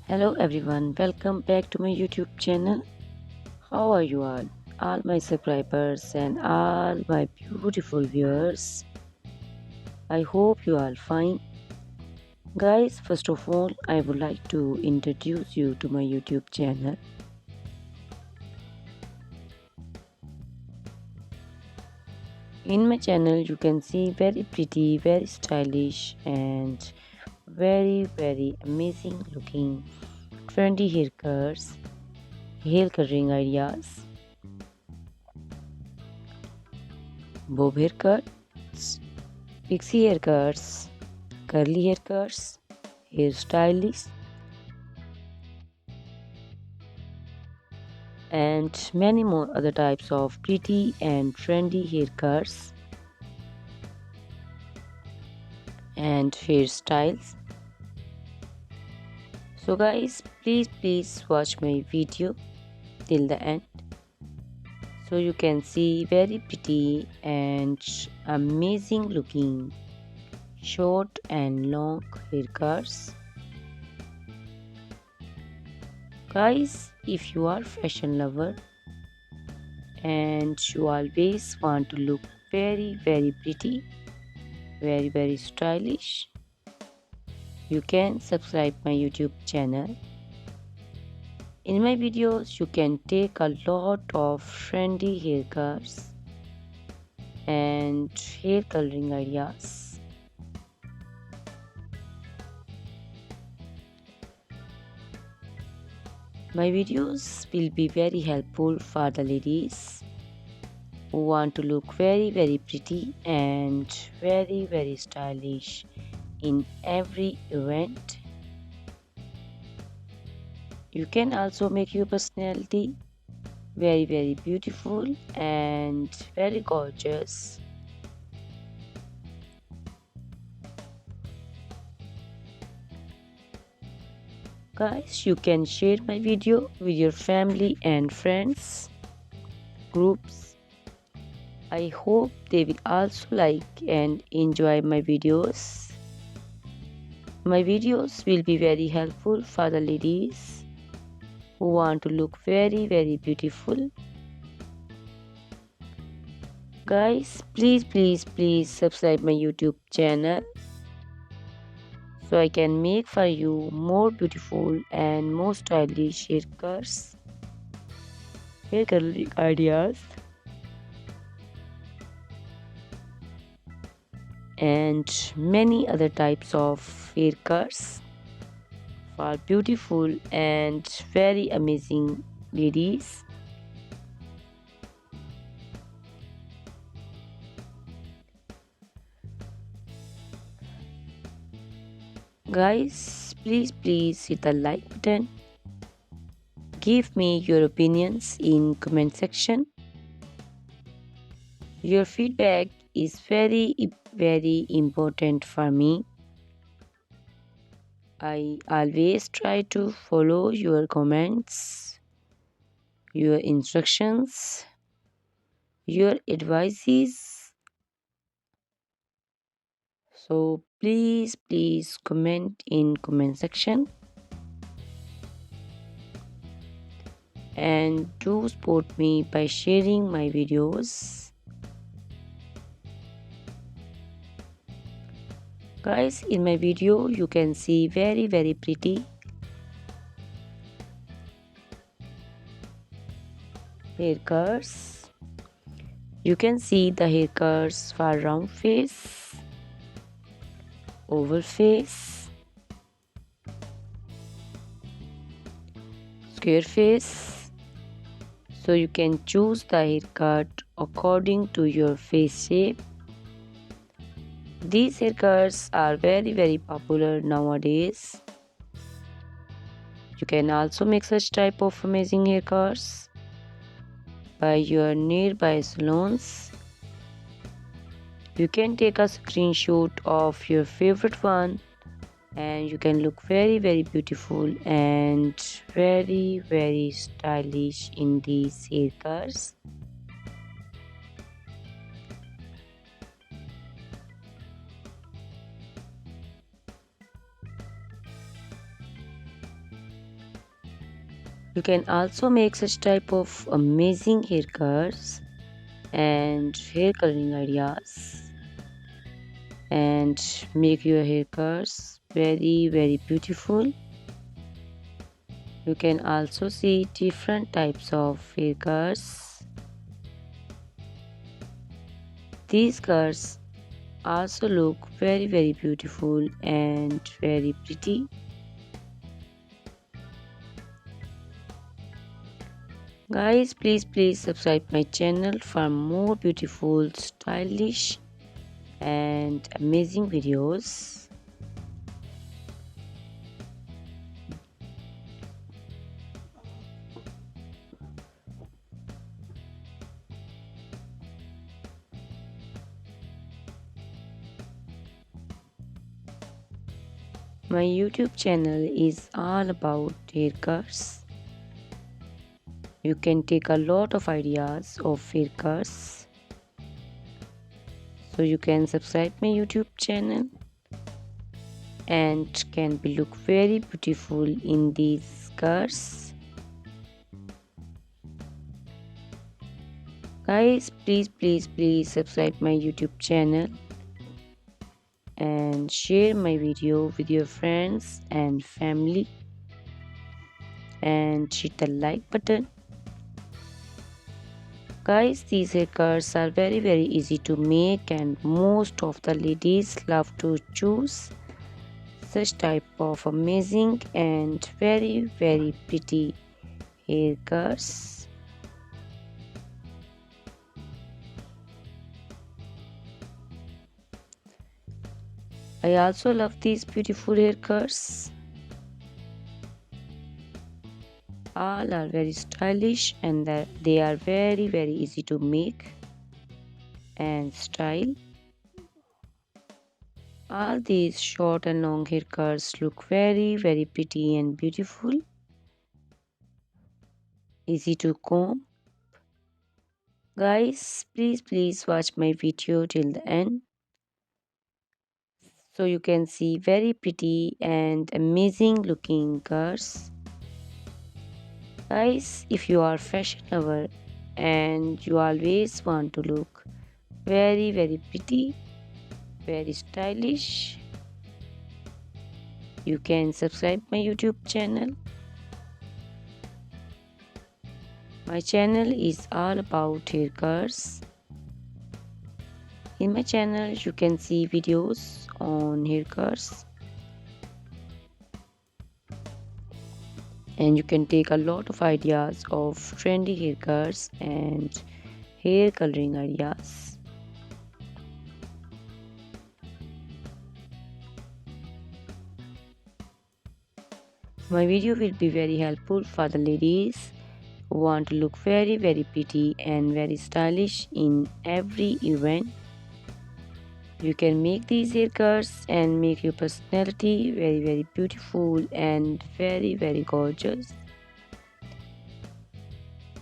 Hello everyone, welcome back to my YouTube channel. How are you all? All my subscribers and all my beautiful viewers. I hope you are fine. Guys, first of all, I would like to introduce you to my YouTube channel. In my channel, you can see very pretty, very stylish and very amazing looking trendy haircuts, hair coloring ideas, bob haircuts, pixie haircuts, curly haircuts, hairstyles, and many more other types of pretty and trendy haircuts and hairstyles. So guys, please watch my video till the end so you can see very pretty and amazing looking short and long haircuts. Guys, if you are fashion lover and you always want to look very pretty, very stylish, you can subscribe my YouTube channel. In my videos you can take a lot of trendy haircuts and hair coloring ideas. My videos will be very helpful for the ladies who want to look very pretty and very stylish in every event. You can also make your personality very beautiful and very gorgeous. Guys, you can share my video with your family and friends groups. I hope they will also like and enjoy my videos. My videos will be very helpful for the ladies who want to look very beautiful. Guys, please subscribe my YouTube channel so I can make for you more beautiful and more stylish haircuts, hair coloring ideas, and many other types of haircuts for beautiful and very amazing ladies. Guys, please hit the like button. Give me your opinions in comment section. Your feedback is very important for me. I always try to follow your comments, your instructions, your advices. So please comment in comment section and do support me by sharing my videos. Guys, in my video you can see very pretty haircuts. You can see the haircuts for round face, oval face, square face. So you can choose the haircut according to your face shape. These haircuts are very popular nowadays. You can also make such type of amazing haircuts by your nearby salons. You can take a screenshot of your favorite one and you can look very beautiful and very stylish in these haircuts. You can also make such type of amazing haircuts and hair coloring ideas and make your haircuts very beautiful. You can also see different types of haircuts. These cuts also look very beautiful and very pretty. Guys, please subscribe my channel for more beautiful, stylish and amazing videos. My YouTube channel is all about haircuts. You can take a lot of ideas of haircuts. So you can subscribe my YouTube channel and can be look very beautiful in these cuts. Guys, please subscribe my YouTube channel and share my video with your friends and family and hit the like button. Guys, these haircuts are very easy to make and most of the ladies love to choose such type of amazing and very pretty haircuts. I also love these beautiful haircuts. All are very stylish and they are very easy to make and style. All these short and long haircuts look very pretty and beautiful. Easy to comb. Guys, please watch my video till the end so you can see very pretty and amazing looking curls. Guys, if you are fashion lover and you always want to look very pretty, very stylish, you can subscribe my YouTube channel. My channel is all about haircuts. In my channel you can see videos on haircuts and you can take a lot of ideas of trendy haircuts and hair coloring ideas. My video will be very helpful for the ladies who want to look very pretty and very stylish in every event. You can make these haircuts and make your personality very beautiful and very gorgeous.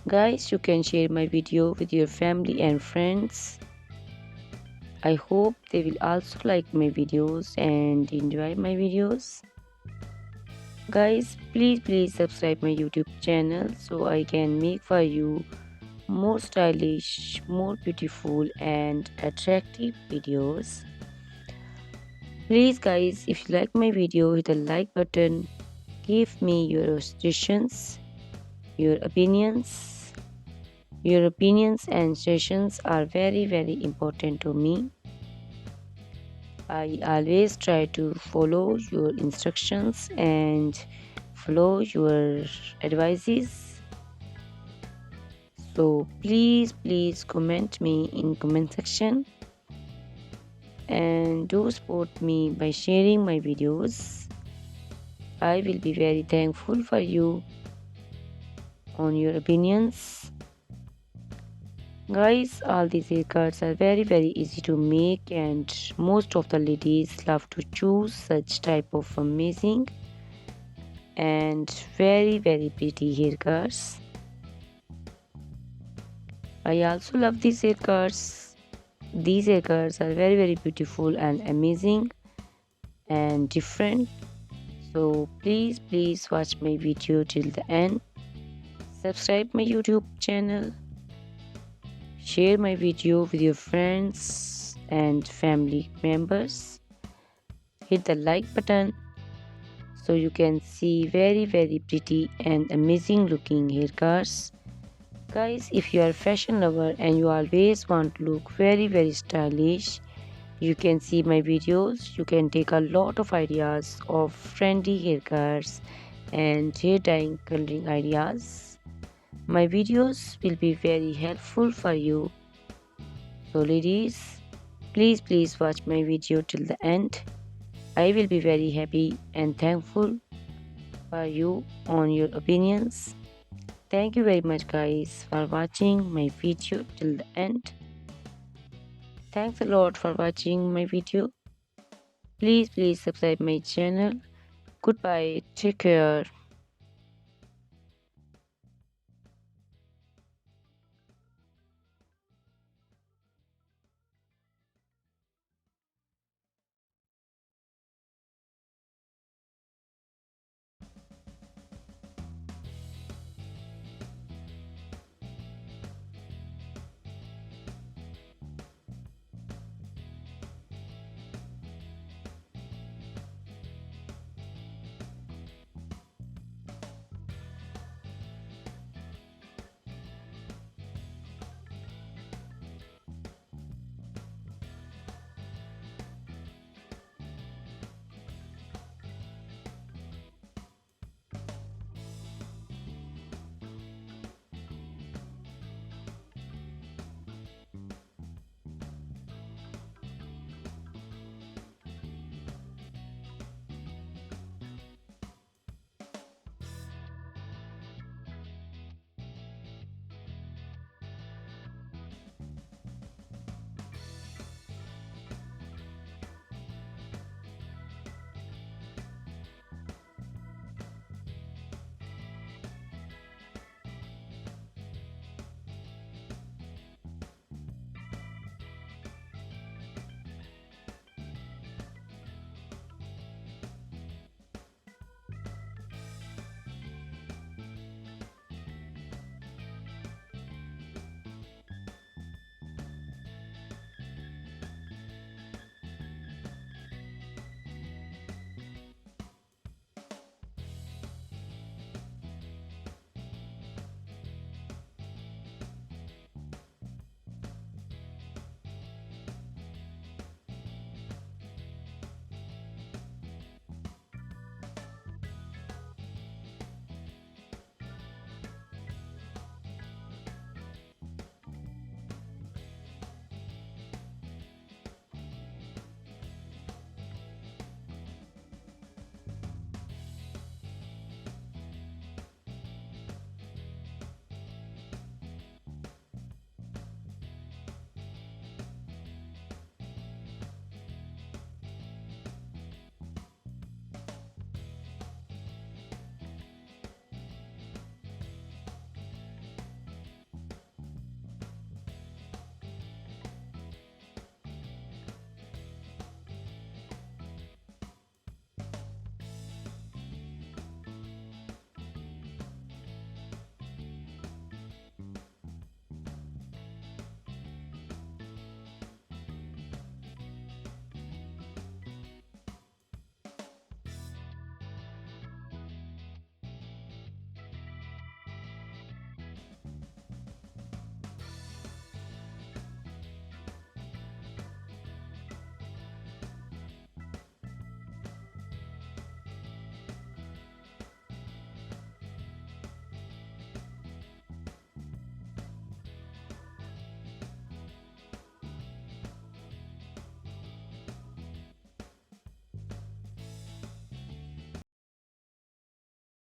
Guys, you can share my video with your family and friends. I hope they will also like my videos and enjoy my videos. Guys, please subscribe my YouTube channel so I can make for you more stylish, more beautiful and attractive videos. Please guys, if you like my video, hit the like button. Give me your suggestions, your opinions. Your opinions and suggestions are very important to me. I always try to follow your instructions and follow your advices. So please comment me in comment section and do support me by sharing my videos. I will be very thankful for you on your opinions. Guys, all these haircuts are very easy to make and most of the ladies love to choose such type of amazing and very pretty haircuts. I also love these haircuts. These haircuts are very beautiful and amazing and different. So please watch my video till the end subscribe my YouTube channel, share my video with your friends and family members, hit the like button so you can see very pretty and amazing looking haircuts. Guys, if you are a fashion lover and you always want to look very stylish, you can see my videos. You can take a lot of ideas of trendy haircuts and hair dyeing coloring ideas. My videos will be very helpful for you. So ladies, please watch my video till the end. I will be very happy and thankful for you on your opinions. Thank you very much guys for watching my video till the end. Thanks a lot for watching my video. Please subscribe my channel. Goodbye. Take care.